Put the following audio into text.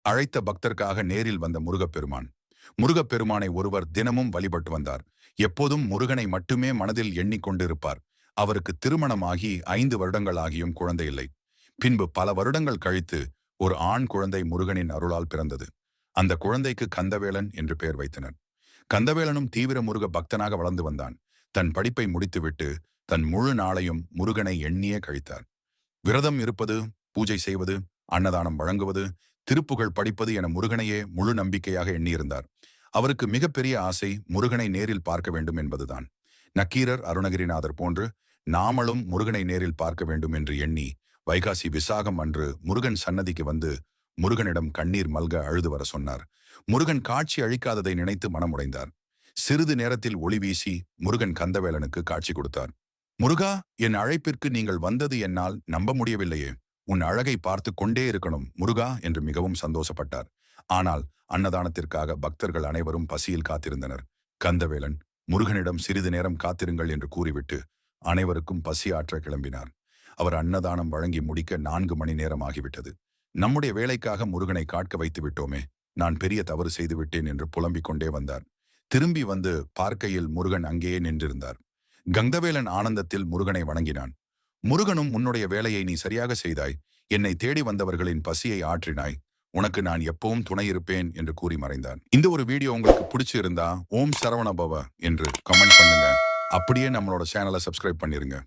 அழைத்த பக்தர்க்காக நேரில் வந்த முருகப்பெருமான். முருகப்பெருமானை ஒருவர் தினமும் வழிபட்டு வந்தார். எப்போதும் முருகனை மட்டுமே மனதில் எண்ணிக்கொண்டிருப்பார். அவருக்கு திருமணமாகி 5 வருடங்கள் ஆகியும் குழந்தை இல்லை. பின்பு பல வருடங்கள் கழித்து ஒரு ஆண் குழந்தை முருகனின் அருளால் பிறந்தது. அந்த குழந்தைக்கு கந்தவேலன் என்று பெயர் வைத்தனர். கந்தவேலனும் தீவிர முருக பக்தனாக வளர்ந்து வந்தான். தன் படிப்பை முடித்துவிட்டு தன் முழு நாளையும் முருகனை எண்ணியே கழித்தார். விரதம் இருப்பது, பூஜை செய்வது, அன்னதானம் வழங்குவது, திருப்புகழ் படிப்பது என முருகனையே முழு நம்பிக்கையாக எண்ணியிருந்தார். அவருக்கு மிகப்பெரிய ஆசை முருகனை நேரில் பார்க்க வேண்டும் என்பதுதான். நக்கீரர், அருணகிரிநாதர் போன்று நாமளும் முருகனை நேரில் பார்க்க வேண்டும் என்று எண்ணி வைகாசி விசாகம் அன்று முருகன் சன்னதிக்கு வந்து முருகனிடம் கண்ணீர் மல்க அழுது வர சொன்னார். முருகன் காட்சி அளிக்காததை நினைத்து மனமுடைந்தார். சிறிது நேரத்தில் ஒளி வீசி முருகன் கந்தவேலனுக்கு காட்சி கொடுத்தார். முருகா, என் அழைப்பிற்கு நீங்கள் வந்தது என்னால் நம்ப முடியவில்லையே. உன் அழகை பார்த்து கொண்டே இருக்கணும் முருகா என்று மிகவும் சந்தோஷப்பட்டார். ஆனால் அன்னதானத்திற்காக பக்தர்கள் அனைவரும் பசியில் காத்திருந்தனர். கந்தவேலன் முருகனிடம் சிறிது நேரம் காத்திருங்கள் என்று கூறிவிட்டு அனைவருக்கும் பசி ஆற்ற கிளம்பினார். அவர் அன்னதானம் வழங்கி முடிக்க 4 மணி நேரம் ஆகிவிட்டது. நம்முடைய வேலைக்காக முருகனை காட்க வைத்து விட்டோமே, நான் பெரிய தவறு செய்து விட்டேன் என்று புலம்பிக் கொண்டே வந்தார். திரும்பி வந்து பார்க்கையில் முருகன் அங்கேயே நின்றிருந்தார். கந்தவேலன் ஆனந்தத்தில் முருகனை வணங்கினான். முருகனும், உன்னுடைய வேலையை நீ சரியாக செய்தாய். என்னை தேடி வந்தவர்களின் பசியை ஆற்றினாய். உனக்கு நான் எப்பவும் துணை இருப்பேன் என்று கூறி மறைந்தான். இந்த ஒரு வீடியோ உங்களுக்கு பிடிச்சிருந்தா ஓம் சரவண பவ என்று கமெண்ட் பண்ணுங்க. அப்படியே நம்மளோட சேனலை சப்ஸ்கிரைப் பண்ணிருங்க.